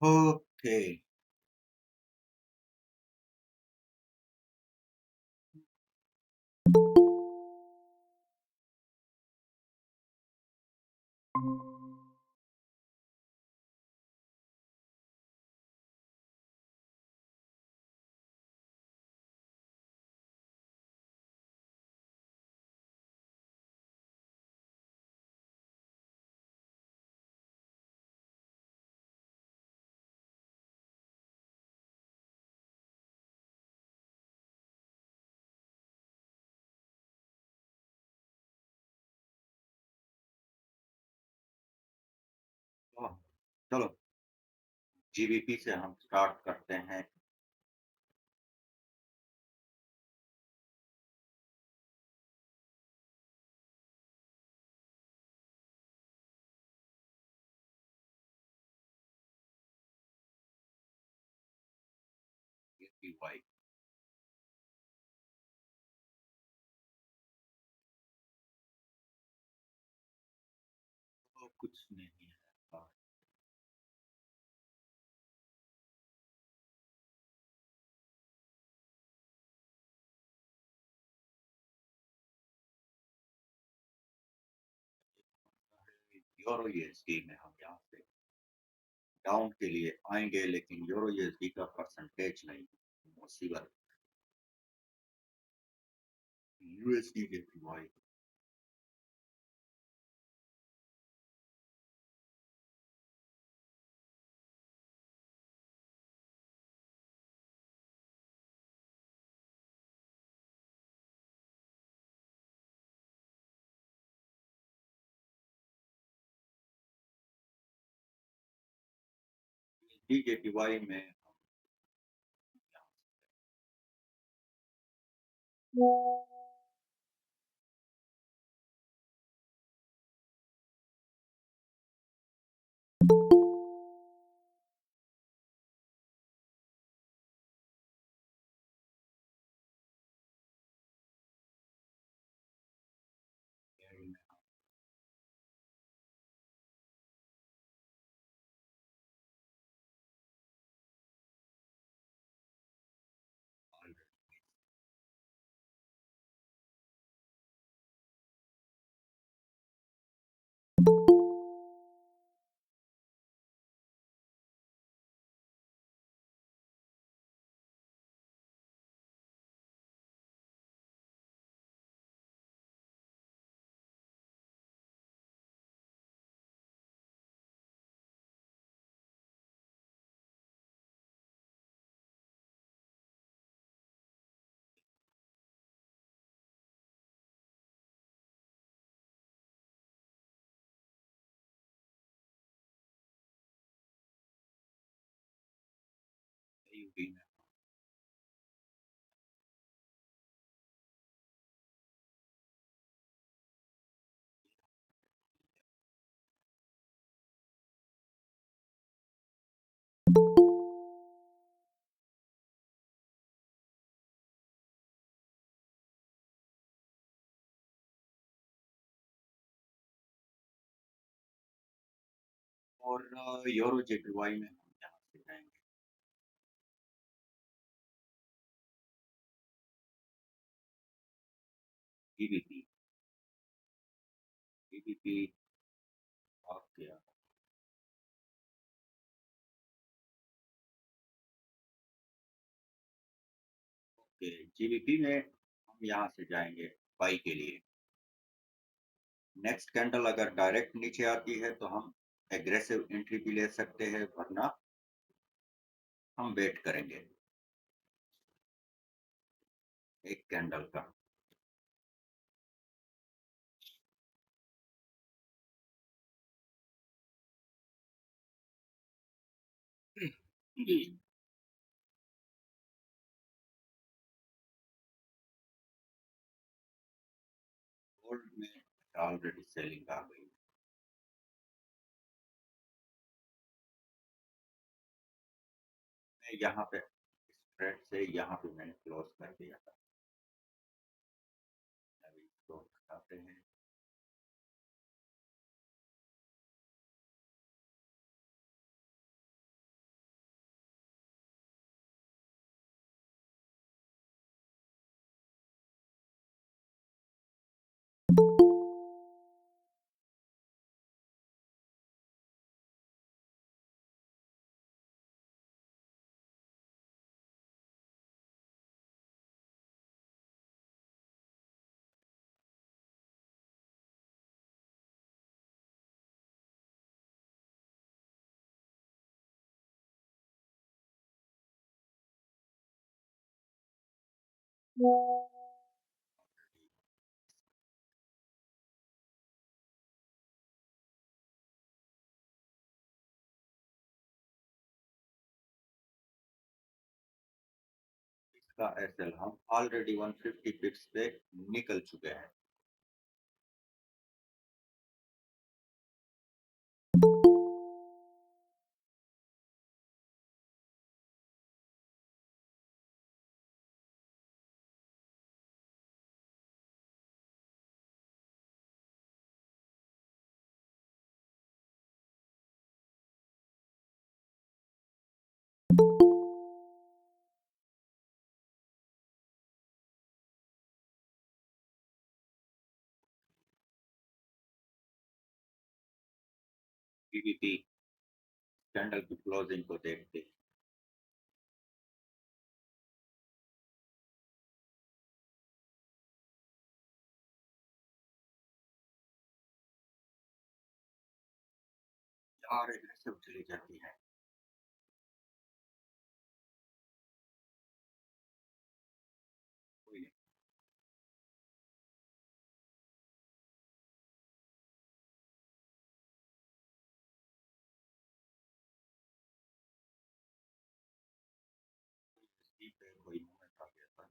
Okay. वाह! चलो GBP से हम स्टार्ट करते हैं। एपीवाई तो कुछ नहीं है। हाँ, यूरो यूएसडी में हम यहाँ से डाउन के लिए आएँगे, लेकिन यूरो यूएसडी का परसेंटेज नहीं, मुसीबत। यूएसडी एपीवाई एपीवाई में यूपी में और यूरो जेपीवाई में हम यहाँ से जाएँगे। जीबीपी, जीबीपी आ गया। ओके, जीबीपी में हम यहाँ से जाएँगे बाई के लिए। नेक्स्ट कैंडल अगर डायरेक्ट नीचे आती है तो हम एग्रेसिव एंट्री भी ले सकते हैं, वरना हम वेट करेंगे एक कैंडल का। जी। गोल्ड में ऑलरेडी सेलिंग आ गई। मैं यहाँ पे स्प्रेड से यहाँ पे मैंने क्लोज कर दिया था। अभी इसको हटाते हैं। इसका एसएल हम ऑलरेडी 150 पिप्स पे निकल चुके हैं। बीबीपी कैंडल की क्लोजिंग को देखते हैं। चार एग्रेसिव चली जाती है। कोई नहीं, इसी पे कोई मूवमेंट आ गया था।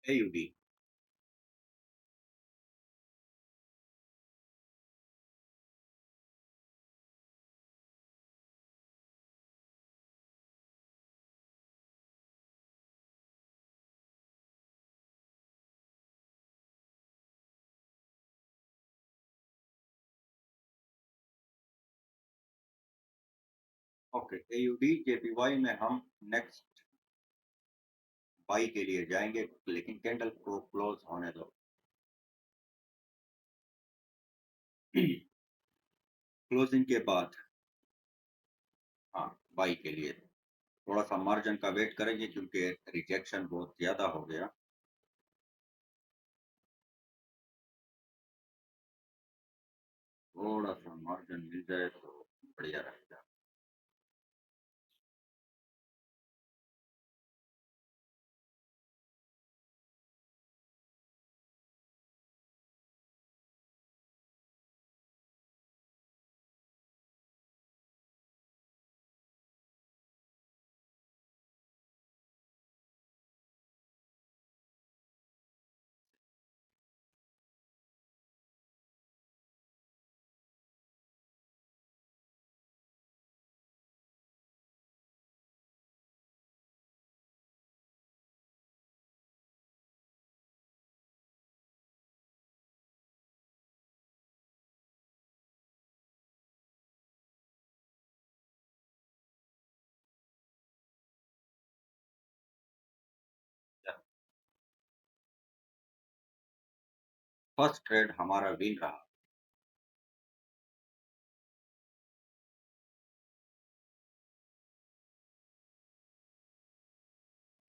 एयूडी ओके, एयूडी जेपीवाई में हम नेक्स्ट बाई के लिए जाएंगे, लेकिन कैंडल को क्लोज होने दो। क्लोजिंग के बाद हाँ, बाई के लिए थोड़ा सा मार्जिन का वेट करेंगे क्योंकि रिजेक्शन बहुत ज्यादा हो गया। थोड़ा सा मार्जिन मिल जाए तो बढ़िया रहेगा। फर्स्ट ट्रेड हमारा विन रहा।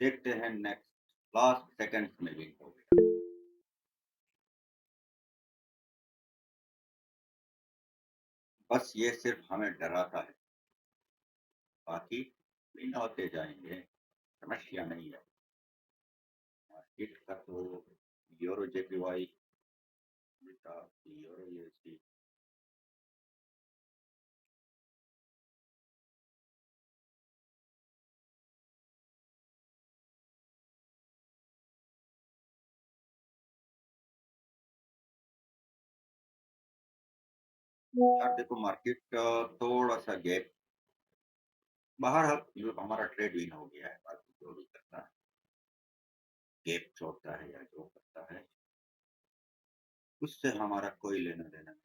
देखते हैं नेक्स्ट लास्ट सेकंड्स में विन हो गया। बस ये सिर्फ हमें डराता है, बाकी विन होते जाएंगे, समस्या नहीं है। मार्केट का तो यूरो जेपीवाई यूरो यूएसडी यार देखो, मार्केट थोड़ा सा गैप, बहरहाल जो हमारा ट्रेड विन हो गया है, बाकी जो भी करता है, गैप छोड़ता है या जो करता है, उससे हमारा कोई लेना देना नहीं।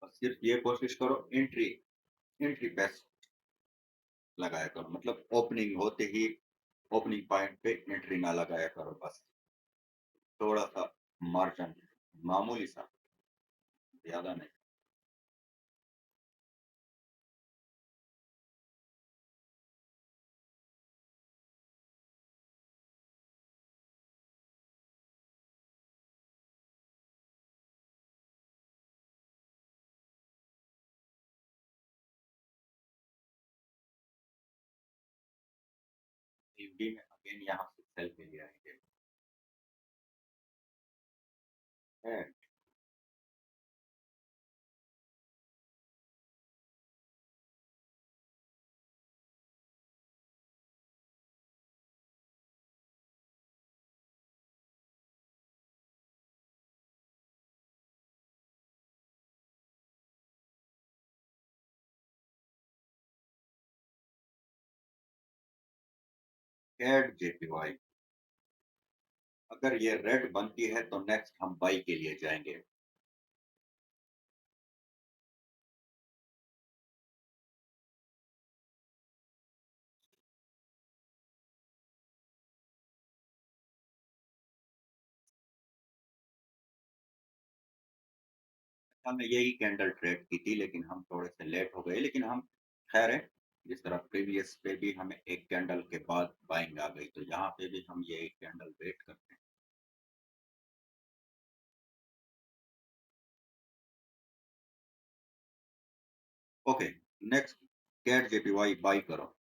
बस सिर्फ ये कोशिश करो, एंट्री एंट्री बेस्ट लगाया करो, मतलब ओपनिंग होते ही ओपनिंग पॉइंट पे एंट्री ना लगाया करो बस। थोड़ा सा मार्जिन, मामूली सा, ज्यादा नहीं। यूडी में अगेन यहाँ से सेल के लिए आएंगे। है। कैड जेपीवाई, अगर ये रेड बनती है तो नेक्स्ट हम बाई के लिए जाएंगे। हमने यही कैंडल ट्रेड की थी, लेकिन हम थोड़े से लेट हो गए, लेकिन हम खैर है। जिस तरह प्रीवियस पे भी हमें एक कैंडल के बाद बाइंग आ गई, तो यहाँ पे भी हम ये एक कैंडल वेट करते हैं। Okay, next CAD JPY buy करो।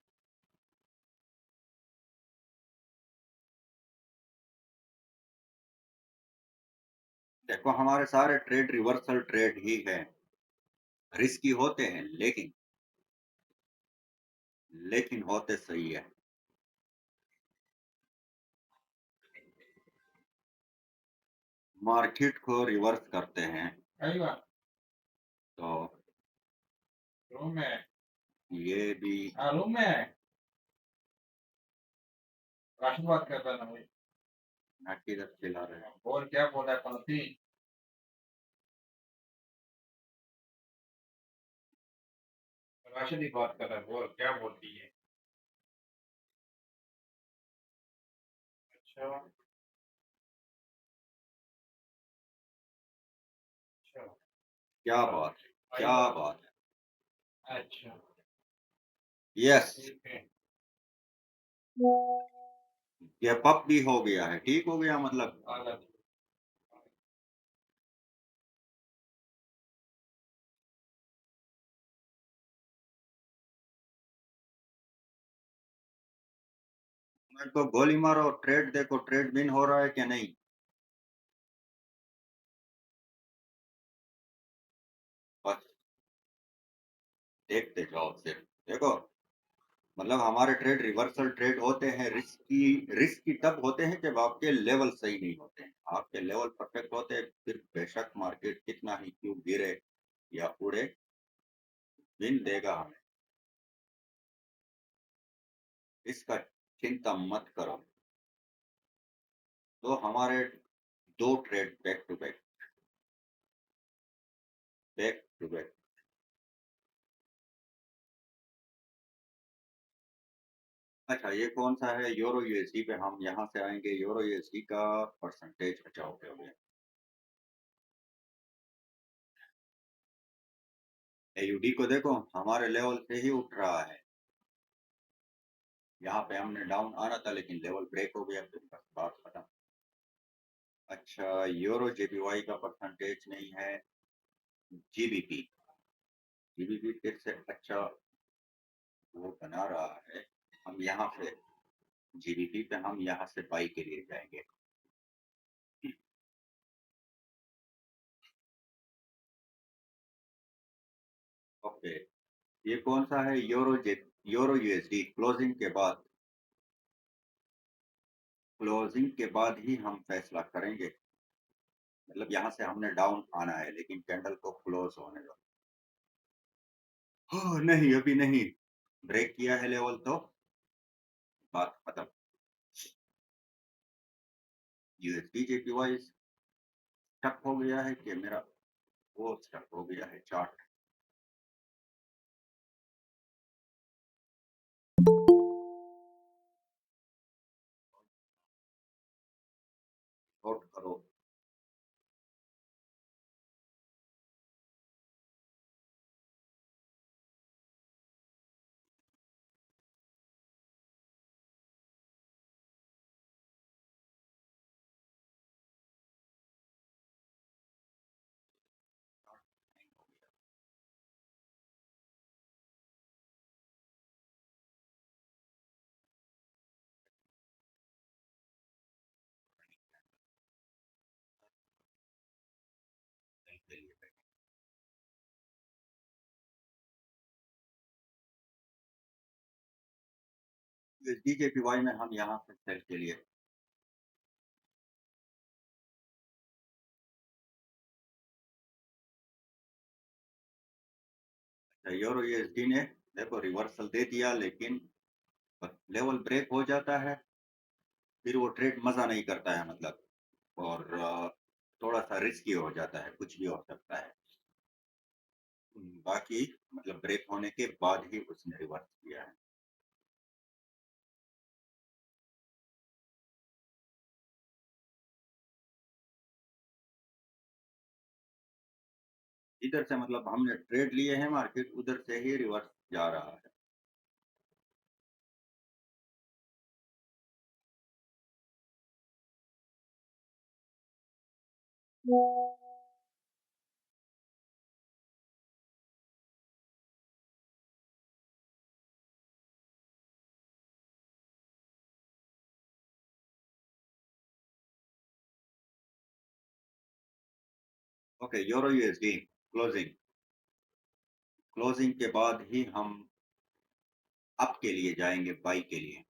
देखो हमारे सारे ट्रेड रिवर्सल ट्रेड ही है, रिस्की होते हैं लेकिन होते सही है। मार्केट को रिवर्स करते हैं। सही बात। तो रूम में, ये भी, हाँ रूम में राशि बात कर रहा था। नाटी दस खिला रहे हैं, बोल क्या बोला पंक्ति। राशि बात कर रहा है, बोल क्या बोलती है। अच्छा। अच्छा। क्या बात है, क्या बात है। अच्छा। यस, गैप अप भी हो गया है, ठीक हो गया मतलब। तो गोली मारो, ट्रेड देखो, ट्रेड विन हो रहा है क्या नहीं। बस देखते जाओ सिर्फ, देखो, मतलब हमारे ट्रेड रिवर्सल ट्रेड होते हैं, रिस्की तब होते हैं जब आपके लेवल सही नहीं होते हैं। आपके लेवल परफेक्ट होते हैं, फिर बेशक मार्केट कितना ही क्यों गिरे या उड़े, विन देगा हमें, इसका चिंता मत करो। तो हमारे दो trade back to back, back to back. अच्छा, ये कौन सा है, यूरो यूएसडी पे हम यहाँ से आएंगे, यूरो यूएसडी का परसेंटेज। अच्छा ओके हो गया। एयूडी को देखो, हमारे लेवल से ही उठ रहा है। यहाँ पे हमने डाउन आना था, लेकिन लेवल ब्रेक हो गया, फिर बस बात खत्म। अच्छा, यूरो जेपीवाई का परसेंटेज नहीं है, जीबीपी, जीबीपी फिर से अच्छा वो बना रहा है। हम यहाँ पे जीबीपी पे हम यहाँ से बाई के लिए जाएंगे। ओके, ये कौन सा है, यूरो यूएसडी क्लोजिंग के बाद, क्लोजिंग के बाद ही हम फैसला करेंगे। मतलब यहाँ से हमने डाउन आना है, लेकिन कैंडल को क्लोज होने दो। हाँ, नहीं अभी नहीं, ब्रेक किया है लेवल तो बात खत्म। यूएसडी जेपीवाई स्टक हो गया है कि मेरा वो स्टक हो गया है चार्ट। के लिए DJPY में हम यहाँ पे सेल के लिए यूरो यूएसडी ने देखो रिवर्सल दे दिया, लेकिन लेवल ब्रेक हो जाता है, फिर वो ट्रेड मजा नहीं करता है मतलब, और थोड़ा सा रिस्की हो जाता है, कुछ भी हो सकता है। बाकी मतलब ब्रेक होने के बाद ही उसने रिवर्स किया है। इधर से मतलब हमने ट्रेड लिए हैं, मार्केट उधर से ही रिवर्स जा रहा है। Okay, euro USD closing, closing के बाद ही हम अप के लिए जाएंगे, बाई के लिए।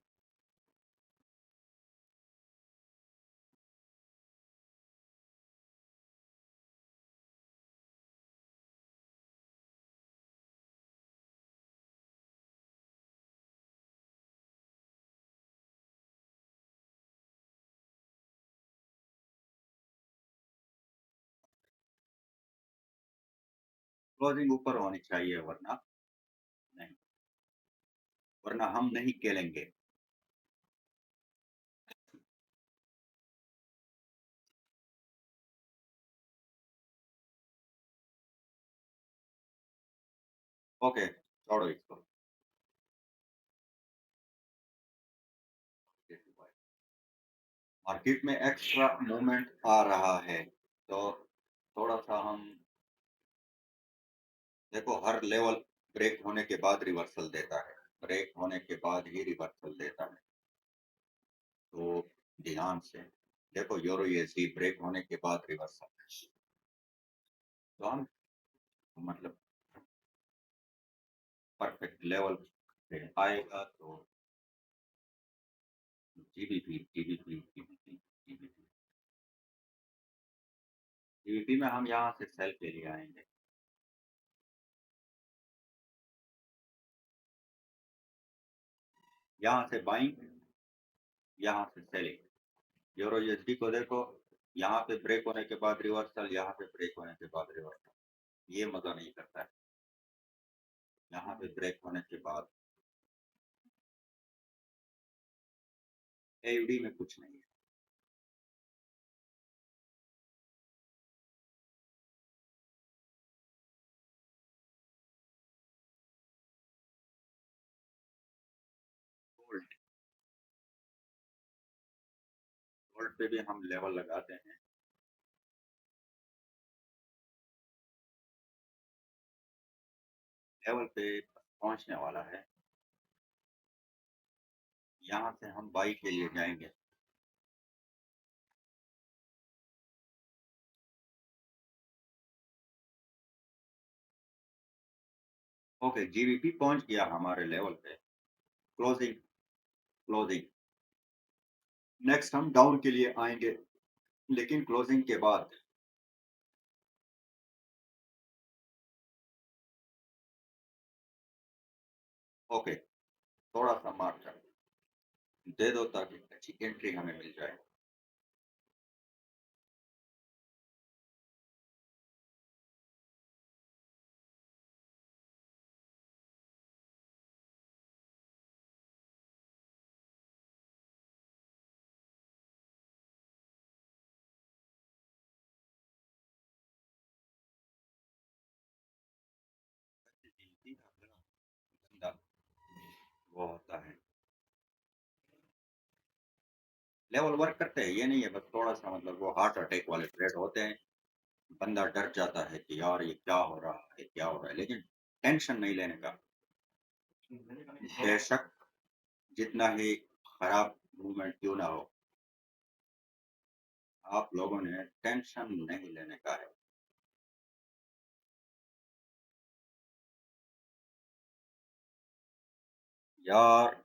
क्लोजिंग ऊपर होनी चाहिए, वरना नहीं, वरना हम नहीं खेलेंगे। ओके, छोड़ो इसको। मार्केट में एक्स्ट्रा मूवमेंट आ रहा है, तो थोड़ा सा हम देखो, हर लेवल ब्रेक होने के बाद रिवर्सल देता है, ब्रेक होने के बाद ही रिवर्सल देता है, तो ध्यान से देखो, यूरो यूएसडी ब्रेक होने के बाद रिवर्सल, तो हम मतलब परफेक्ट लेवल पे आएगा तो GBP GBP GBP GBP GBP में हम यहाँ से सेल के लिए आएंगे। यहाँ से बाइंग, यहाँ से सेलिंग। यूरो यूएसडी को देखो, यहाँ पे ब्रेक होने के बाद रिवर्सल, यहाँ पे ब्रेक होने के बाद रिवर्सल, ये मजा नहीं करता है। यहाँ पे ब्रेक होने के बाद एडी में कुछ नहीं है। गोल्ड, गोल्ड पे भी हम लेवल लगाते हैं। लेवल पे पहुंचने वाला है, यहाँ से हम बाई के लिए जाएंगे। ओके, जीबीपी पहुंच गया हमारे लेवल पे। Closing, closing. नेक्स्ट हम डाउन के लिए आएंगे, लेकिन क्लोजिंग के बाद। ओके, थोड़ा सा मार्क दे दो ताकि अच्छी एंट्री हमें मिल जाए। वो होता है, लेवल वर्क करते हैं, ये नहीं है, बस थोड़ा सा मतलब वो हार्ट अटैक वाले ट्रेड होते हैं। बंदा डर जाता है कि यार ये क्या हो रहा है, क्या हो रहा है, लेकिन टेंशन नहीं लेने का। बेशक जितना ही खराब मूवमेंट क्यों ना हो, आप लोगों ने टेंशन नहीं लेने का है। यार,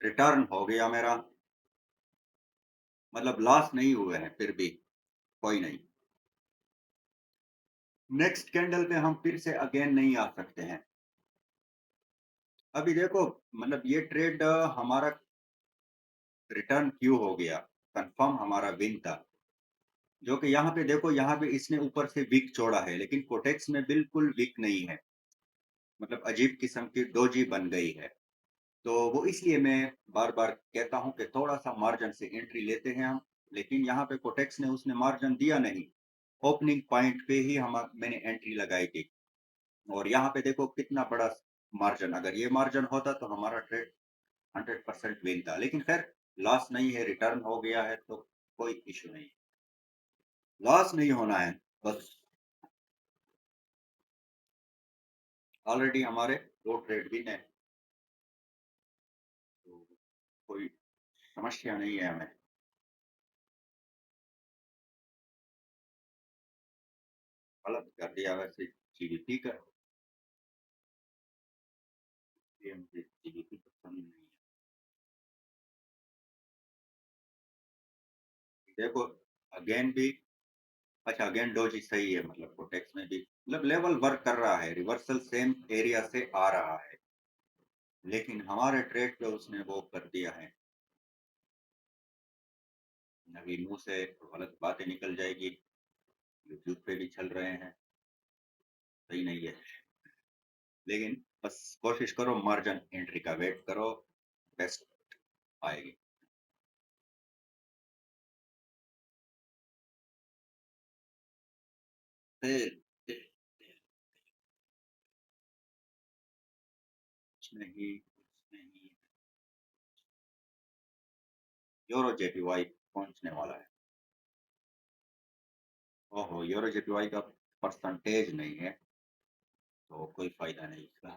रिटर्न हो गया मेरा। मतलब लॉस नहीं हुए हैं फिर भी, कोई नहीं। नेक्स्ट कैंडल पे हम फिर से अगेन नहीं आ सकते हैं। अभी देखो, मतलब ये ट्रेड हमारा रिटर्न क्यों हो गया, कंफर्म हमारा विन था। जो कि यहाँ पे देखो, यहाँ पे इसने ऊपर से विक छोड़ा है, लेकिन कोटेक्स में बिल्कुल विक नहीं है। मतलब अजीब किस्म की डोजी बन गई है। तो वो इसलिए मैं बार बार कहता हूँ कि थोड़ा सा मार्जिन से एंट्री लेते हैं हम। लेकिन यहाँ पे कोटेक्स ने उसने मार्जिन दिया नहीं। ओपनिंग पॉइंट पे ही हम मैंने एंट्री लगाई थी। और यहाँ पे देखो कितना बड़ा मार्जिन, अगर ये मार्जिन होता तो हमारा ट्रेड 100% विन था। लेकिन खैर, लॉस नहीं है, रिटर्न हो गया है तो कोई इशू नहीं। लॉस नहीं होना है बस। ऑलरेडी हमारे दो ट्रेड विन है, तो कोई समस्या नहीं है हमें। गलत कर दिया वैसे जीडीपी का। ये मुझे जीडीपी पसंद नहीं है। देखो, अगेन भी, अच्छा अगेन डोजी सही है, मतलब प्रोटेक्स में भी मतलब लेवल वर्क कर रहा है, रिवर्सल सेम एरिया से आ रहा है। लेकिन हमारे ट्रेड पे उसने वो कर दिया है। अभी मुंह से गलत बातें निकल जाएगी, यूट्यूब पे भी चल रहे हैं, सही नहीं है। लेकिन बस कोशिश करो, मार्जिन एंट्री का वेट करो, बेस्ट आएगी। फिर कुछ नहीं, कुछ नहीं। यूरो जेपीवाई पहुंचने वाला है। ओहो, यूरो जेपीवाई का परसेंटेज नहीं है, तो कोई फायदा नहीं इसका।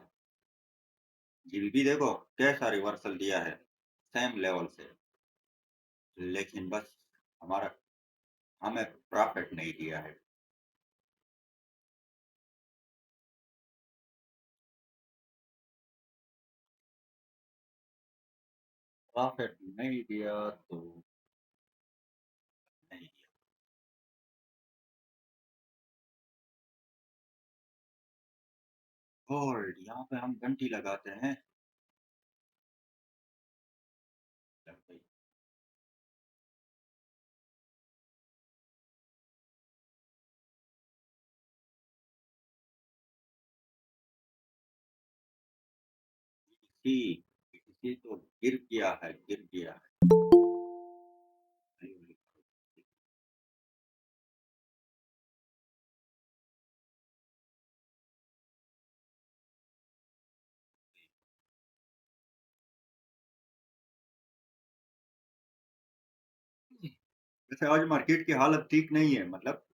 जीबीपी देखो कैसा रिवर्सल दिया है, सेम लेवल से। लेकिन बस हमारा, हमें प्रॉफिट नहीं दिया है। प्रॉफिट नहीं दिया तो नहीं दिया। गोल्ड, यहाँ पे हम घंटी लगाते हैं। लग गई। इसी तो गिर गया है, गिर गया है। वैसे आज मार्केट की हालत ठीक नहीं है, मतलब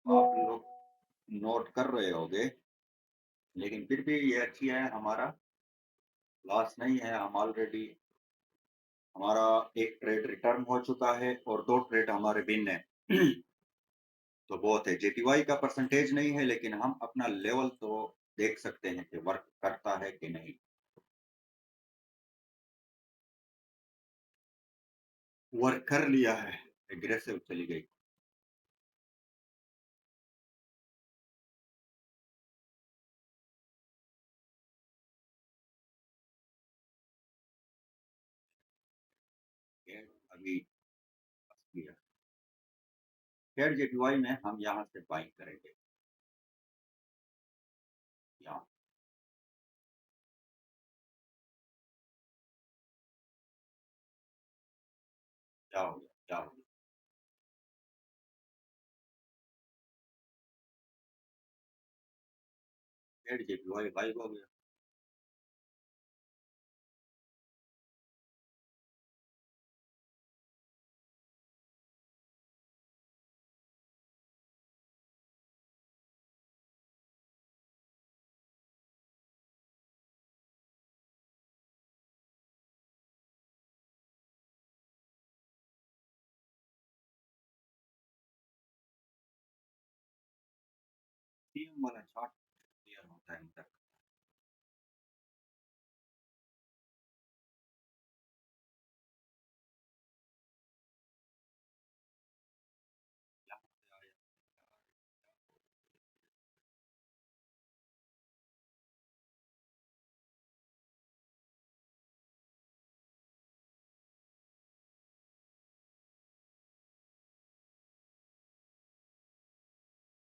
आप लोग नोट कर रहे होगे। लेकिन फिर भी ये अच्छी है, हमारा लॉस नहीं है। हम ऑलरेडी, हमारा एक ट्रेड रिटर्न हो चुका है और दो ट्रेड हमारे विन है। तो बहुत है। जेपीवाई का परसेंटेज नहीं है, लेकिन हम अपना लेवल तो देख सकते हैं कि वर्क करता है कि नहीं। वर्क कर लिया है, एग्रेसिव चली गई। ये अभी किया। खैर जेपीवाई में हम यहाँ से बाइंग करेंगे। यहाँ क्या हो गया, क्या हो गया। खैर जेपीवाई गायब हो गया। टीम वाला चार्ट क्लियर होता है अंदर।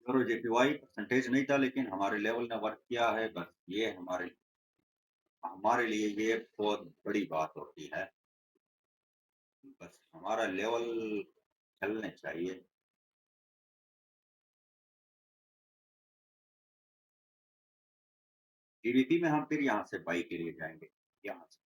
यूरो जेपीवाई परसेंटेज नहीं था, लेकिन हमारे लेवल ने वर्क किया है, बस ये हमारे हमारे लिए ये बहुत बड़ी बात होती है। बस हमारा लेवल चलने चाहिए। जीबीपी में हम फिर यहाँ से बाई के लिए जाएँगे, यहाँ से।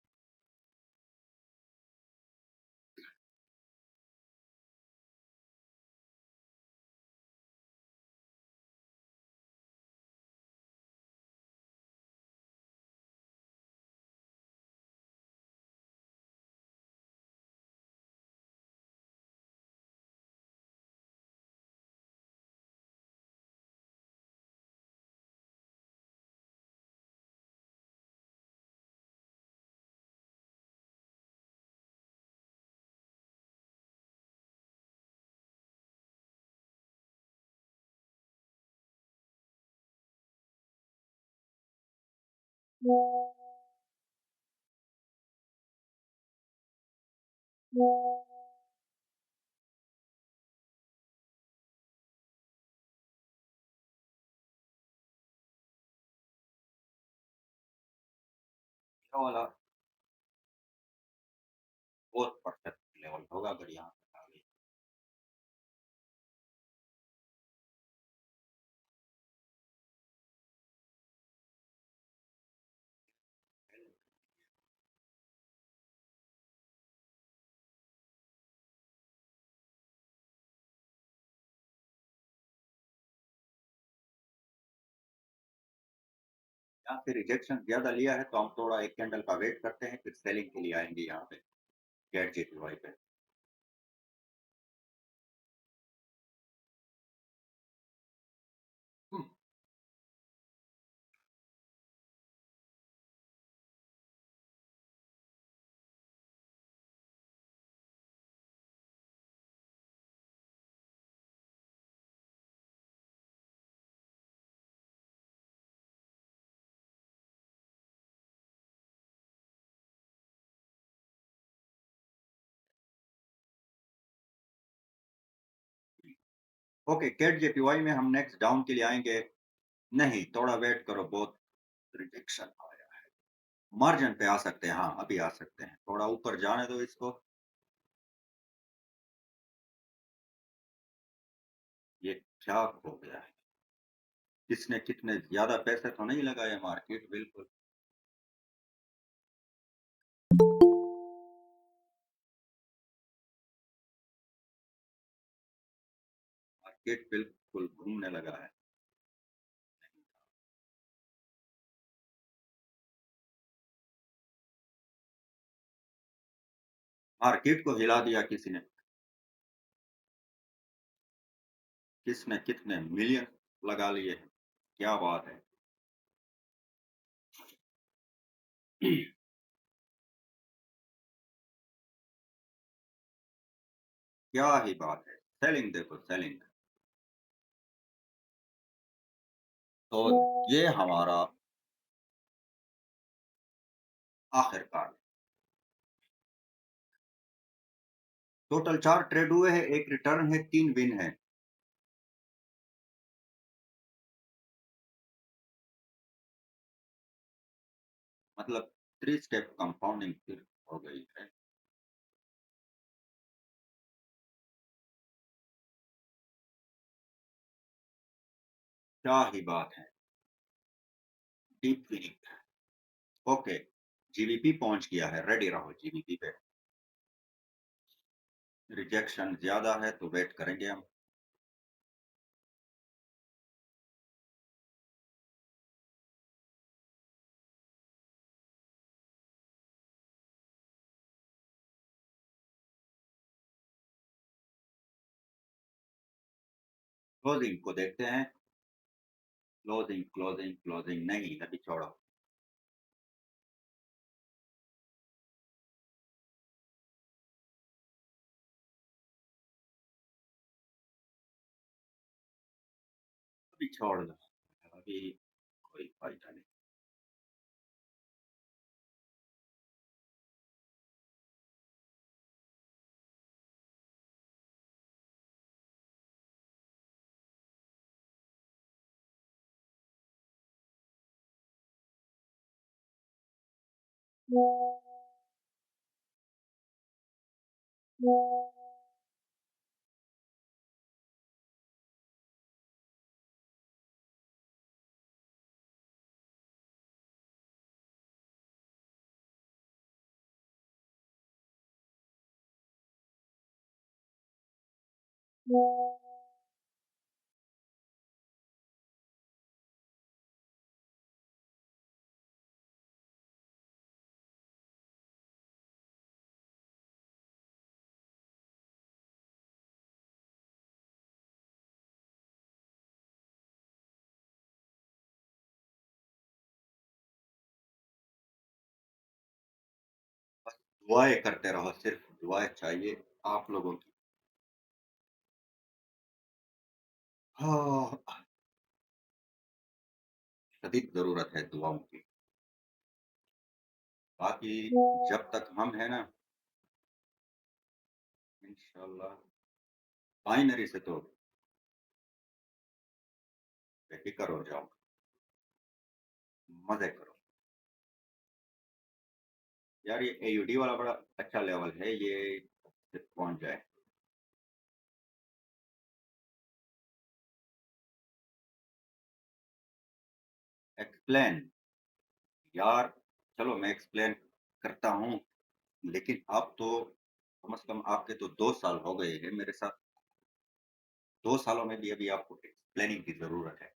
ये वाला बहुत परफेक्ट लेवल होगा अगर यहाँ तक आ गई। यहाँ पे रिजेक्शन ज़्यादा लिया है, तो हम थोड़ा 1 कैंडल का वेट करते हैं, फिर सेलिंग के लिए आएँगे यहाँ पे, गेट जेपीवाई पे। हुँ, ओके, गेट जेपीवाई में हम नेक्स्ट डाउन के लिए आएँगे। नहीं, थोड़ा वेट करो, बहुत रिजेक्शन आया है। मार्जिन पे आ सकते हैं, हाँ, अभी आ सकते हैं। थोड़ा ऊपर जाने दो इसको। ये क्या हो गया है? किसने कितने ज़्यादा पैसे तो नहीं लगाए मार्केट बिल्कुल। मार्केट बिल्कुल घूमने लगा है। मार्केट को हिला दिया किसी ने। किसने कितने मिलियन लगा लिए हैं। क्या बात है। क्या ही बात है। सेलिंग देखो सेलिंग। तो ये हमारा आखिरकार टोटल 4 ट्रेड हुए हैं, 1 रिटर्न है, 3 विन है। मतलब 3 स्टेप कंपाउंडिंग फिर हो गई है। क्या ही बात है। Deep winning. ओके, जीबीपी पहुंच गया है, रेडी रहो जीबीपी पे। रिजेक्शन ज़्यादा है तो वेट करेंगे हम। क्लोजिंग को देखते हैं। क्लोजिंग, क्लोजिंग, क्लोजिंग नहीं, अभी छोड़ो। अभी छोड़ दो। अभी कोई फ़ायदा नहीं। दुआएँ करते रहो, सिर्फ़ दुआएँ चाहिए आप लोगों की। हाँ, शदीद ज़रूरत है दुआओं की। बाकी जब तक हम हैं ना, इंशाअल्लाह बाइनरी से तो बेफ़िक्र हो जाओ, मज़े करो। यार ये एयुडी वाला बड़ा अच्छा लेवल है, ये पहुँच जाए। एक्सप्लेन, यार चलो मैं एक्सप्लेन करता हूँ, लेकिन आप तो कम से कम आपके तो 2 साल हो गए हैं मेरे साथ, 2 सालों में भी अभी आपको एक्सप्लेनिंग की ज़रूरत है।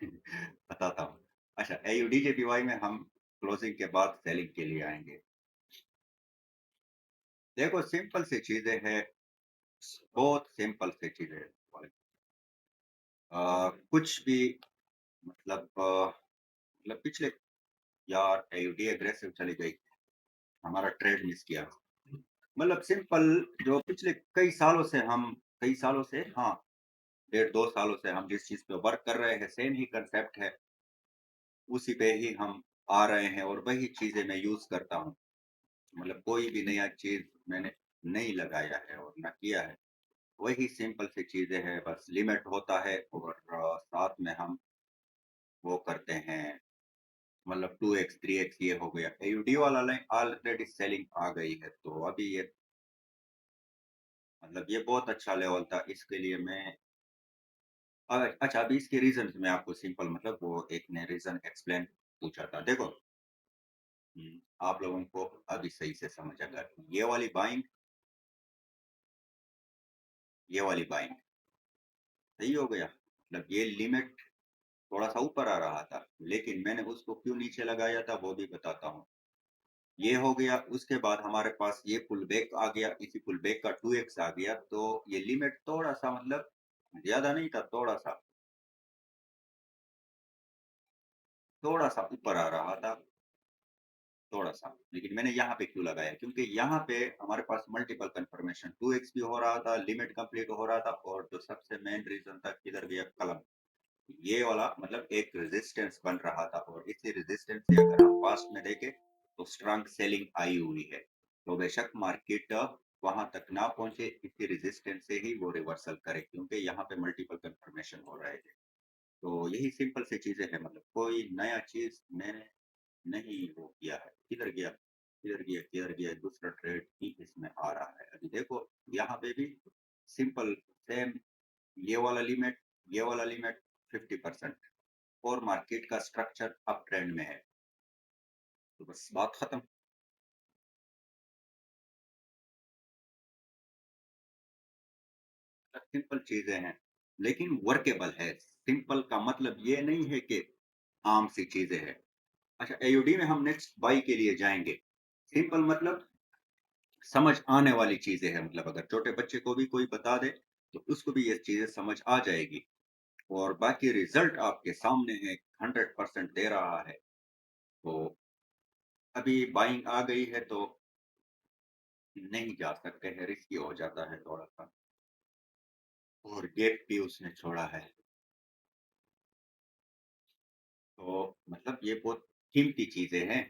बताता हूँ। अच्छा, एयुडी जेपीवाई में हम क्लोजिंग के बाद सेलिंग के लिए आएँगे। देखो सिंपल सी चीज़ें हैं, बहुत सिंपल सी चीज़ें हैं। कुछ भी मतलब मतलब पिछले यार एयुडी एग्रेसिव चली गई, हमारा ट्रेड मिस किया। मतलब सिंपल जो पिछले कई सालों से हाँ, डेढ़ 2 सालों से हम जिस चीज़ पे वर्क कर रहे हैं, सेम ही कांसेप्ट है, उसी पे ही हम आ रहे हैं और वही चीज़ें मैं यूज़ करता हूँ। मतलब कोई भी नया चीज़ मैंने नहीं लगाया है और ना किया है। वही सिंपल सी चीज़ें हैं, बस लिमिट होता है और साथ में हम वो करते हैं, मतलब 2x 3x ये हो गया। एयुडी वाला लाइन ऑलरेडी सेलिंग आ गई है, तो अभी ये मतलब ये बहुत अच्छा लेवल था, इसके लिए मैं अच्छा अभी इसके रीज़न्स मैं आपको सिंपल मतलब वो एक ने रीज़न एक्सप्लेन पूछा था। देखो आप लोगों को अभी सही से समझ आ गया। ये वाली बाइंग सही हो गया। मतलब ये लिमिट थोड़ा-सा ऊपर आ रहा था, लेकिन मैंने उसको क्यों नीचे लगाया था वो भी बताता हूँ। ये हो गया, उसके बाद हमारे पास ये पुल बैक आ गया, इसी पुल बैक का 2x आ गया, तो ये लिमिट थोड़ा-सा मतलब ज़्यादा नहीं था, थोड़ा-सा ऊपर आ रहा था, थोड़ा-सा। लेकिन मैंने यहाँ पे क्यों लगाया? क्योंकि यहाँ पे हमारे पास मल्टीपल कन्फर्मेशन 2x भी हो रहा था, लिमिट कंप्लीट हो रहा था और जो सबसे मेन रीज़न था किधर गया कलम। ये वाला मतलब एक रेजिस्टेंस बन रहा था और इसी रेजिस्टेंस से अगर हम पास्ट में देखें तो स्ट्रांग सेलिंग आई हुई है। तो बेशक मार्केट वहां तक ना पहुंचे, इसी रेजिस्टेंस से ही वो रिवर्सल करे क्योंकि यहाँ पे मल्टीपल कंफर्मेशन हो रहे थे। तो यही सिंपल सी चीजें हैं, मतलब कोई नया चीज मैंने नहीं वो किया है। किधर गया दूसरा ट्रेड ही इसमें आ रहा है। अभी देखो यहाँ पे भी सिंपल सेम, ये वाला लिमिट, ये वाला लिमिट 50% और मार्केट का स्ट्रक्चर अप ट्रेंड में है, तो बस बात खत्म। सिंपल चीजें हैं लेकिन वर्केबल है। सिंपल का मतलब ये नहीं है कि आम सी चीजें हैं। अच्छा एयुडी में हम नेक्स्ट बाई के लिए जाएंगे। सिंपल मतलब समझ आने वाली चीजें हैं, मतलब अगर छोटे बच्चे को भी कोई बता दे तो उसको भी ये चीजें समझ आ जाएगी और बाकी रिजल्ट आपके सामने है, 100% दे रहा है। तो अभी बाइंग आ गई है तो नहीं जा सकते हैं, रिस्की हो जाता है थोड़ा सा। और गेप भी उसने छोड़ा है, तो मतलब ये बहुत कीमती चीजें हैं।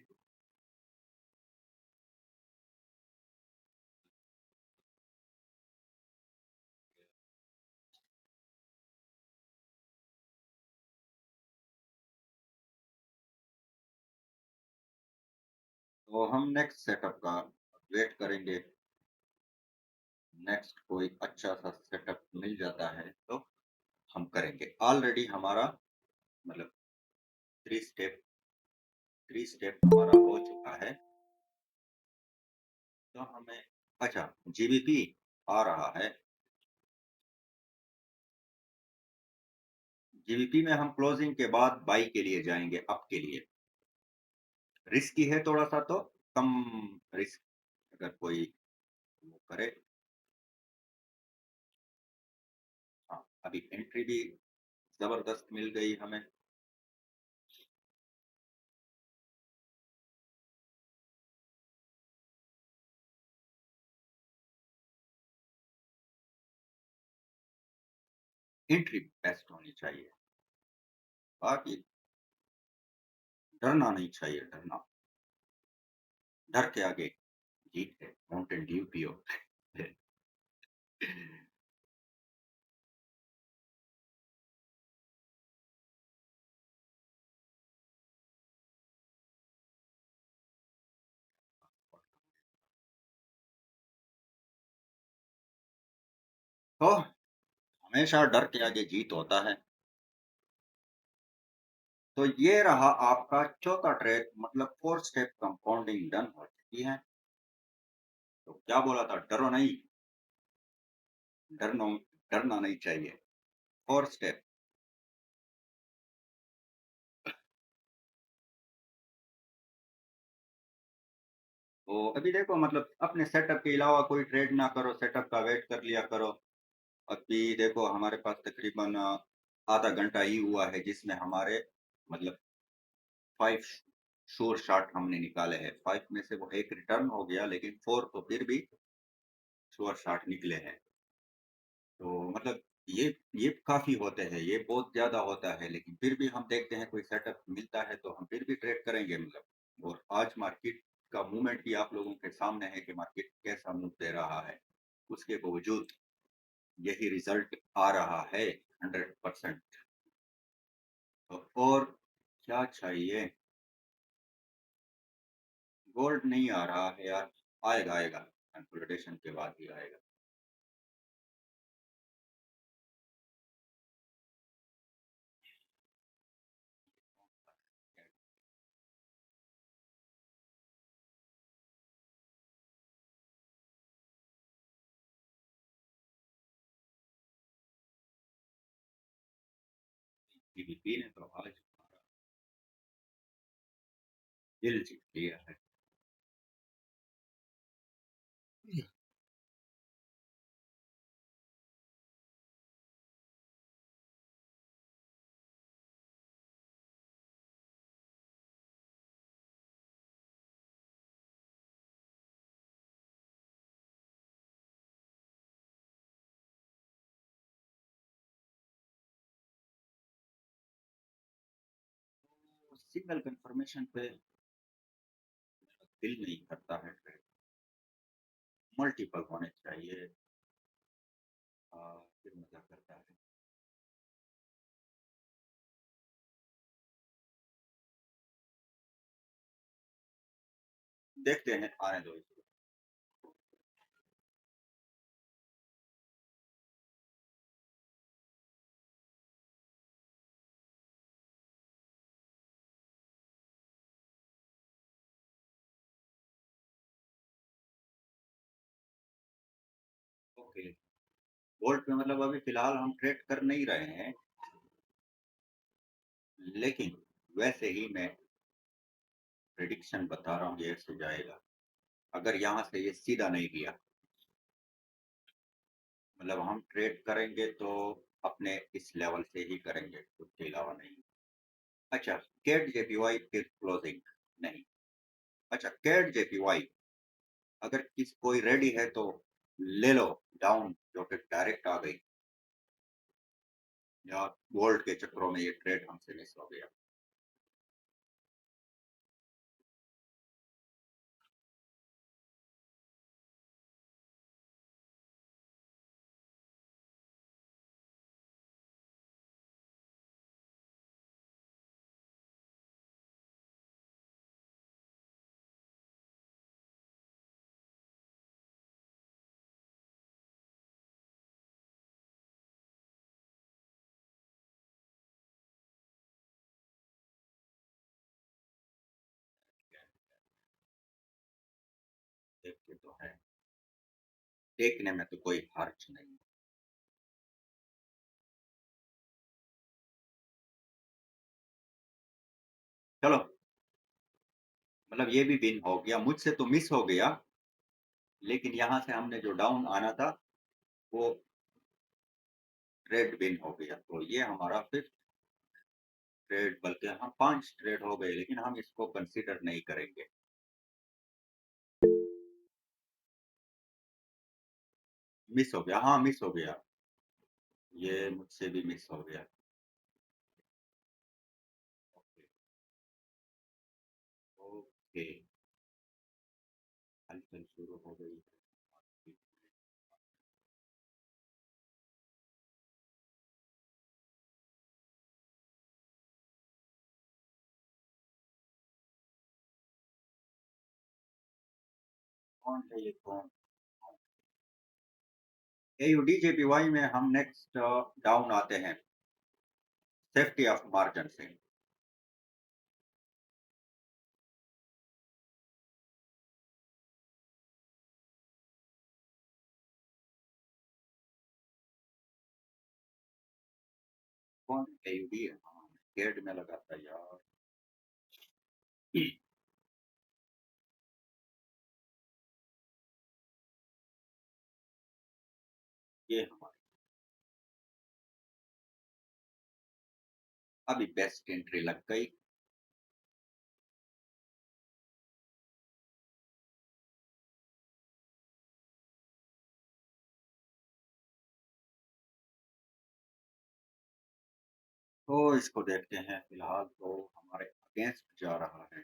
तो हम नेक्स्ट सेटअप का वेट करेंगे। नेक्स्ट कोई अच्छा सा सेटअप मिल जाता है तो हम करेंगे। ऑलरेडी हमारा मतलब थ्री स्टेप थ्री स्टेप हमारा हो चुका है। तो हमें अच्छा जीबीपी आ रहा है। जीबीपी में हम क्लोजिंग के बाद बाई के लिए जाएंगे, अप के लिए। रिस्की है थोड़ा सा, तो कम रिस्क अगर कोई वो करे। हाँ, अभी एंट्री भी जबरदस्त मिल गई हमें। एंट्री बेस्ट होनी चाहिए, बाकी डरना नहीं चाहिए। डर के आगे जीत है। माउंटेन ड्यू पियो। तो हमेशा डर के आगे जीत होता है। तो ये रहा आपका चौथा ट्रेड, मतलब फोर स्टेप कंपाउंडिंग डन हो चुकी है। तो क्या बोला था, डरो नहीं। डरना डरना नहीं चाहिए। Four step. तो अभी देखो, मतलब अपने सेटअप के अलावा कोई ट्रेड ना करो, सेटअप का वेट कर लिया करो। अभी देखो हमारे पास तकरीबन आधा घंटा ही हुआ है, जिसमें हमारे मतलब 5 श्योर शॉट हमने निकाले हैं। 5 में से वो एक रिटर्न हो गया, लेकिन 4 तो फिर भी श्योर शॉट निकले हैं। तो मतलब ये काफी होते हैं, ये बहुत ज्यादा होता है, लेकिन फिर भी हम देखते हैं कोई सेटअप मिलता है तो हम फिर भी ट्रेड करेंगे मतलब। और आज मार्केट का मूवमेंट भी आप लोगों के सामने है कि मार्केट कैसा मूव दे रहा है। उसके बावजूद यही रिजल्ट आ रहा है 100%। तो और क्या चाहिए। गोल्ड नहीं आ रहा है यार। आएगा आएगा, कंसोलिडेशन के बाद ही आएगा। जीडीपी ने तो आज हमारा दिल जीत लिया है। सिग्नल कंफर्मेशन पे दिल नहीं करता है ट्रेड। मल्टीपल होने चाहिए। फिर मजा करता है। देखते हैं, आने दो इसको। ओके। गोल्ड पे मतलब अभी फिलहाल हम ट्रेड कर नहीं रहे हैं, लेकिन वैसे ही मैं प्रिडिक्शन बता रहा हूँ ये ऐसे जाएगा। अगर यहाँ से ये सीधा नहीं गया, मतलब हम ट्रेड करेंगे तो अपने इस लेवल से ही करेंगे, उसके अलावा नहीं। अच्छा, कैट जेपीवाई फिर क्लोजिंग नहीं। अच्छा, कैट जेपीवाई अगर किस कोई रेडी है तो ले लो डाउन, जो कि डायरेक्ट आ गई। या गोल्ड के चक्करों में ये ट्रेड हमसे मिस हो गया। तो है, देखने में तो कोई हर्ज नहीं। चलो, मतलब ये भी विन हो गया, मुझसे तो मिस हो गया, लेकिन यहाँ से हमने जो डाउन आना था, वो ट्रेड विन हो गया। तो ये हमारा 5th ट्रेड, बल्कि हाँ 5 ट्रेड हो गए, लेकिन हम इसको कंसीडर नहीं करेंगे। मिस हो गया, हाँ मिस हो गया, ये मुझसे भी मिस हो गया। ओके, हलचल शुरू हो गई। कौन है ये कौन? AUDJPY में हम नेक्स्ट डाउन आते हैं, सेफ्टी ऑफ मार्जिन से। कौन AUD है? हाँ, गेट में लगा था यार। ये हमारी अभी बेस्ट एंट्री लग गई। तो इसको देखते हैं, फिलहाल तो हमारे अगेंस्ट जा रहा है।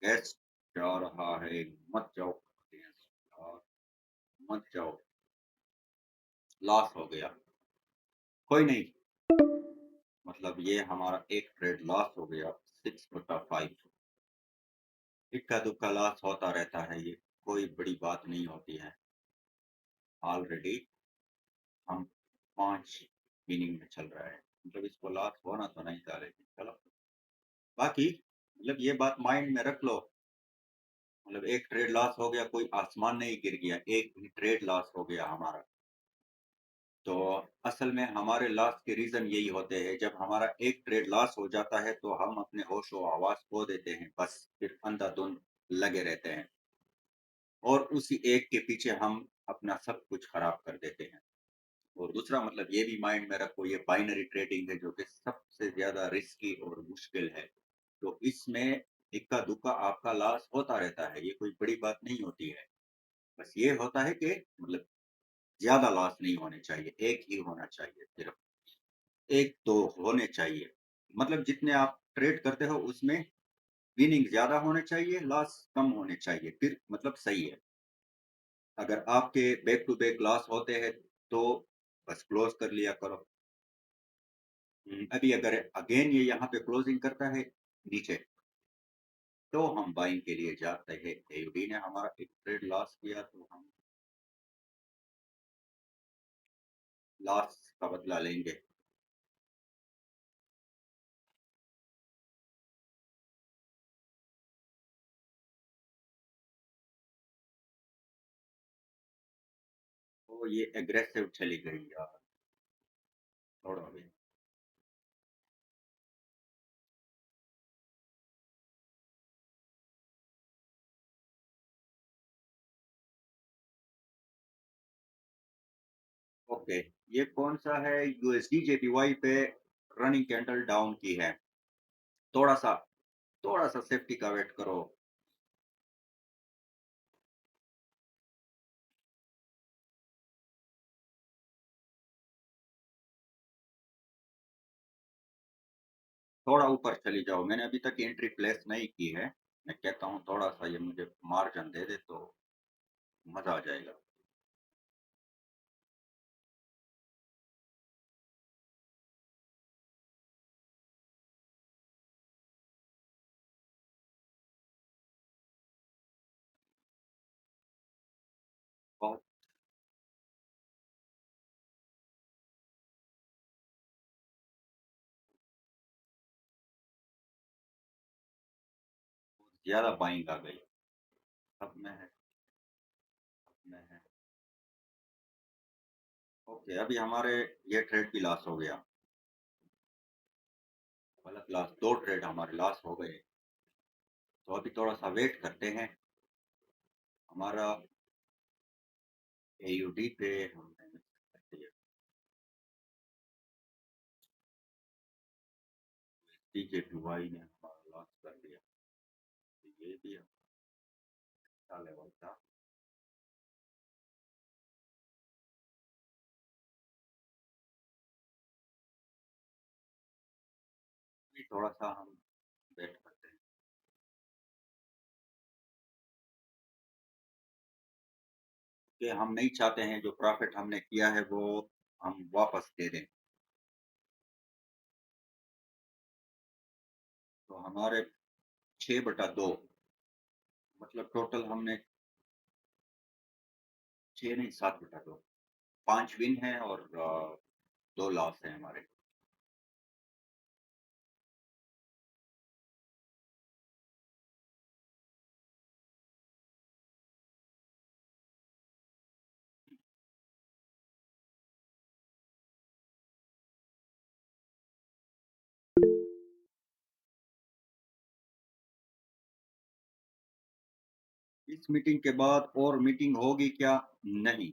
अगेंस्ट जा रहा है, मत जाओ against, और मत जाओ। लॉस हो गया, कोई नहीं, मतलब ये हमारा एक ट्रेड लॉस हो गया, 6/5। इक्का दुक्का लॉस होता रहता है, ये कोई बड़ी बात नहीं होती है। ऑलरेडी हम 5 इनिंग में चल रहा है, मतलब इसको लॉस होना तो नहीं था, लेकिन चलो। बाकी मतलब ये बात माइंड में रख लो, मतलब एक ट्रेड लॉस हो गया, कोई आसमान नहीं गिर गया, एक ही ट्रेड लॉस हो गया हमारा। तो असल में हमारे लॉस के रीजन यही होते हैं, जब हमारा एक ट्रेड लॉस हो जाता है तो हम अपने होश व आवाज खो देते हैं, बस फिर अंधाधुंध लगे रहते हैं, और उसी एक के पीछे हम अपना सब कुछ खराब कर देते हैं। और दूसरा मतलब ये भी माइंड में रखो, ये बाइनरी ट्रेडिंग है जो कि सबसे ज्यादा रिस्की और मुश्किल है। तो इसमें इक्का दुक्का आपका लॉस होता रहता है, ये कोई बड़ी बात नहीं होती है। बस ये होता है कि मतलब ज्यादा लॉस नहीं होने चाहिए, एक ही होना चाहिए सिर्फ, एक तो होने चाहिए। मतलब जितने आप ट्रेड करते हो उसमें विनिंग ज्यादा होने चाहिए, लॉस कम होने चाहिए, फिर मतलब सही है। अगर आपके बैक टू बैक लॉस होते हैं तो बस क्लोज कर लिया करो। अभी अगर अगेन ये यहाँ पे क्लोजिंग करता है नीचे, तो हम बाइंग के लिए जाते हैं। एयूडी ने हमारा एक ट्रेड लॉस किया, तो हम लॉस का बदला लेंगे। तो ये एग्रेसिव चली गई यार, थोड़ा भी। ओके, ये कौन सा है? यूएसडी जेपीवाई पे रनिंग कैंडल डाउन की है, थोड़ा सा, थोड़ा सा सेफ्टी का वेट करो। थोड़ा ऊपर चली जाओ, मैंने अभी तक एंट्री प्लेस नहीं की है। मैं कहता हूँ थोड़ा सा ये मुझे मार्जिन दे दे तो मजा आ जाएगा। बहुत ज़्यादा बाइंग आ गई। सब में है, सब में है। ओके, अभी हमारे ये ट्रेड भी लॉस हो गया। गलत लॉस, 2 ट्रेड हमारे लॉस हो गए। तो अभी थोड़ा-सा वेट करते हैं। हमारा एयूडी पे हमने कर दिया, डीजेपीवाई ने हमारा लॉस कर दिया। तो ये भी अच्छा लेवल था। अभी थोड़ा-सा हम वेट करते हैं कि हम नहीं चाहते हैं जो प्रॉफ़िट हमने किया है वो हम वापस दे दें। तो हमारे 6/2 मतलब टोटल हमने 6 नहीं 7/2 5 विन हैं और 2 लॉस हैं हमारे। इस मीटिंग के बाद और मीटिंग होगी क्या? नहीं,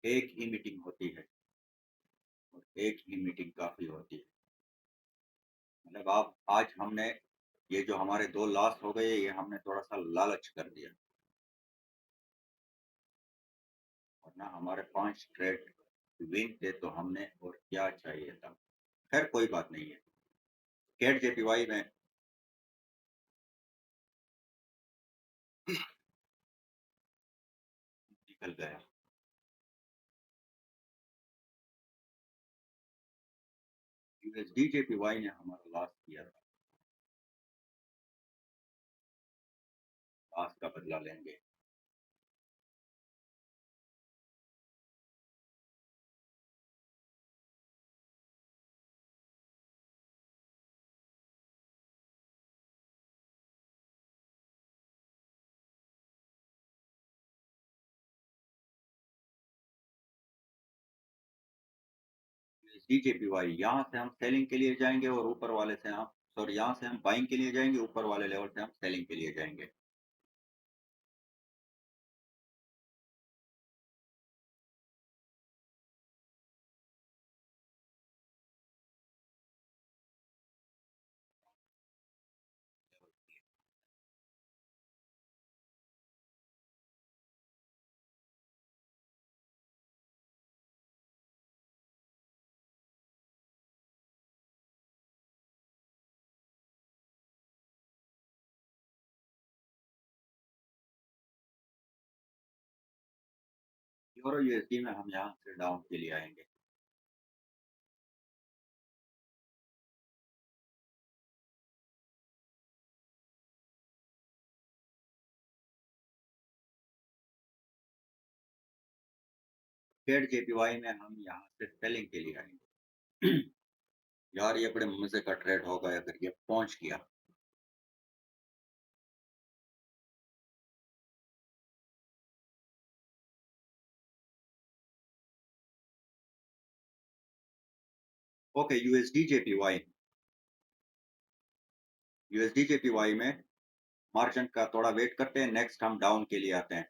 एक ही मीटिंग होती है और एक ही मीटिंग काफ़ी होती है। मतलब आप आज हमने ये जो हमारे 2 लॉस हो गए, ये हमने थोड़ा-सा लालच कर दिया, वरना हमारे 5 ट्रेड विन थे तो हमने और क्या चाहिए था। खैर कोई बात नहीं है। कैट जेपीवाई में निकल गया। यूएसडी जेपीवाई ने हमारा लॉस किया था, लॉस का बदला लेंगे। यूएसडी जेपीवाई यहाँ से हम सेलिंग के लिए जाएँगे और ऊपर वाले से हम सॉरी यहाँ से हम बाइंग के लिए जाएँगे, ऊपर वाले लेवल से हम सेलिंग के लिए जाएँगे। यूरो यूएसडी में हम यहाँ से डाउन के लिए आएँगे। कैट जेपीवाई में हम यहाँ से सेलिंग के लिए आएँगे। यार ये बड़े मज़े का ट्रेड होगा अगर ये पहुँच गया। ओके यूएसडी जेपीवाई में मार्जिन का थोड़ा वेट करते हैं, नेक्स्ट हम डाउन के लिए आते हैं।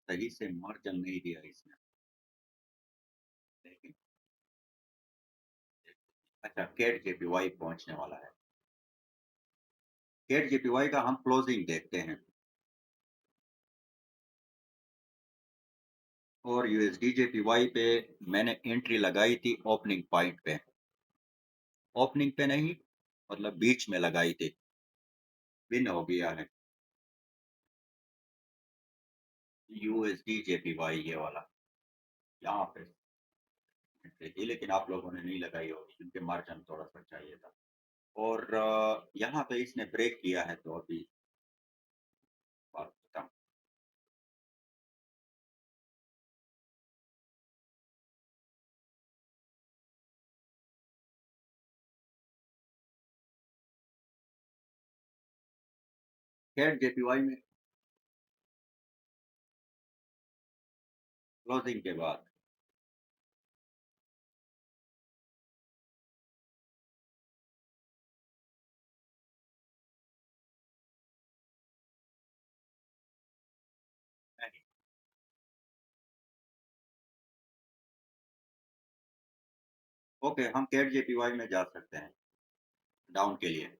सही से मार्जिन नहीं दिया इसने, लेकिन अच्छा कैट जेपीवाई पहुँचने वाला है। कैट जेपीवाई का हम क्लोजिंग देखते हैं। और यूएसडी जेपीवाई पे मैंने एंट्री लगाई थी ओपनिंग पॉइंट पे। ओपनिंग पे नहीं, मतलब बीच में लगाई थी। विन हो गया है यूएसडी जेपीवाई ये वाला। यहाँ पे एंट्री थी, लेकिन आप लोगों ने नहीं लगाई होगी क्योंकि मार्जिन थोड़ा-सा चाहिए था। और यहाँ पे इसने ब्रेक किया है तो अभी बात खत्म। खैर जेपीवाई में क्लोजिंग के बाद नहीं। ओके, हम कैट जेपीवाई में जा सकते हैं डाउन के लिए।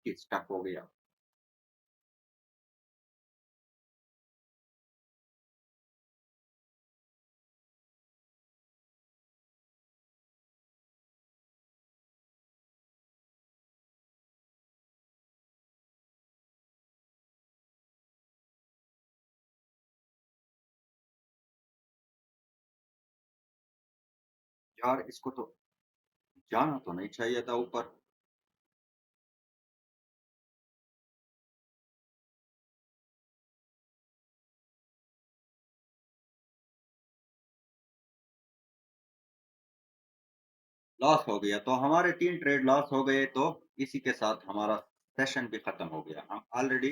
स्टक हो गया। यार इसको तो जाना तो नहीं चाहिए था ऊपर। लॉस हो गया तो हमारे 3 ट्रेड लॉस हो गए, तो इसी के साथ हमारा सेशन भी खत्म हो गया। हम ऑलरेडी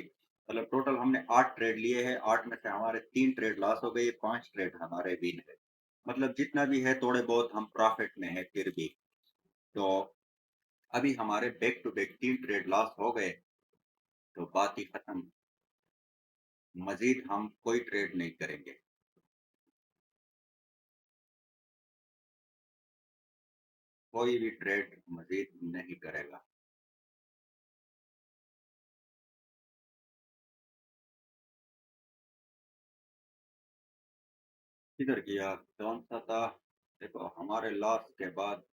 मतलब टोटल हमने 8 ट्रेड लिए हैं, 8 में से हमारे 3 ट्रेड लॉस हो गए, 5 ट्रेड हमारे विन है। मतलब जितना भी है थोड़े बहुत हम प्रॉफिट में है फिर भी। तो अभी हमारे back to back 3 trade loss हो गए, तो बात ही खत्म। मजीद हम कोई ट्रेड नहीं करेंगे। कोई भी ट्रेड मजीद नहीं करेगा। किधर गया? कौन सा था? देखो हमारे लॉस के बाद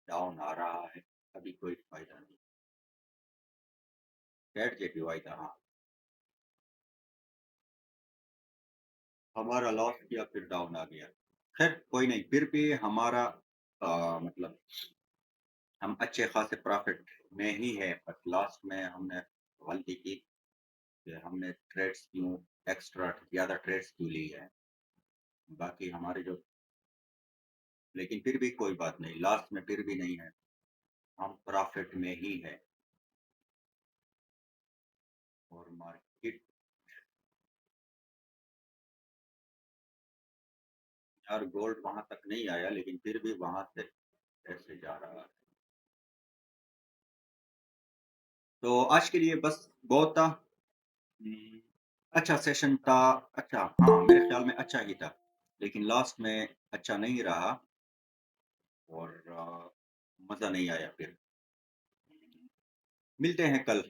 डाउन आ रहा है। अभी कोई फायदा नहीं। चैट जेपीवाई था, हाँ। हमारा लॉस किया फिर डाउन आ गया। खैर कोई नहीं, फिर भी हमारा मतलब हम अच्छे खासे प्रॉफिट में ही है, बट लास्ट में हमने गलती की कि हमने ट्रेड्स क्यों एक्स्ट्रा ज़्यादा ट्रेड्स क्यों ली है। बाकी हमारे जो, लेकिन फिर भी कोई बात नहीं, लास्ट में फिर भी नहीं है, हम प्रॉफिट में ही है। और मार्केट, यार गोल्ड वहां तक नहीं आया, लेकिन फिर भी वहां से ऐसे जा रहा है। तो आज के लिए बस बहुत था। हम्म, अच्छा सेशन था। अच्छा, हाँ मेरे ख्याल में अच्छा ही था, लेकिन लास्ट में अच्छा नहीं रहा। और मजा नहीं आया फिर। मिलते हैं कल।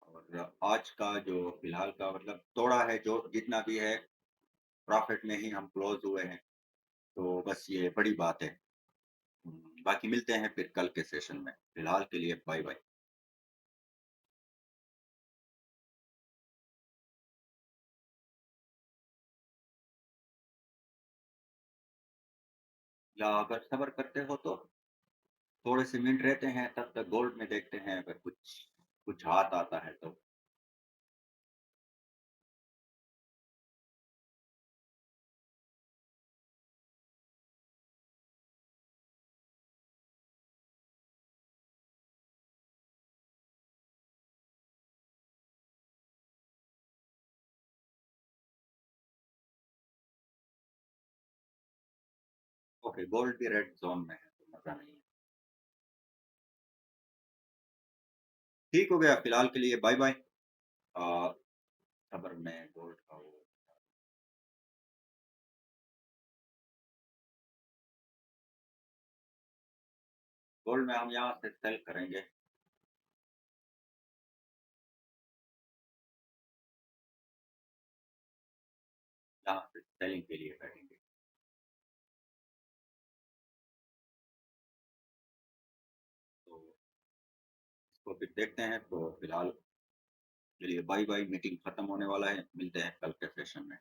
और आज का जो फिलहाल का मतलब थोड़ा है, जो जितना भी है प्रॉफिट में ही हम क्लोज हुए हैं, तो बस ये बड़ी बात है। बाकी मिलते हैं फिर कल के सेशन में। फिलहाल के लिए बाय बाय। या अगर सब्र करते हो तो थोड़े से मिनट रहते हैं, तब तक गोल्ड में देखते हैं अगर कुछ कुछ हाथ आता है तो। ओके, गोल्ड भी रेड जोन में है तो मजा नहीं है। ठीक हो गया, फिलहाल के लिए बाय बाय। सब्र में गोल्ड का वो गोल्ड में हम यहाँ से सेल करेंगे। यहाँ से सेलिंग के लिए करेंगे। तो इसको फिर देखते हैं, तो फिलहाल चलिए बाय बाय, मीटिंग खत्म होने वाला है, मिलते हैं कल के सेशन में।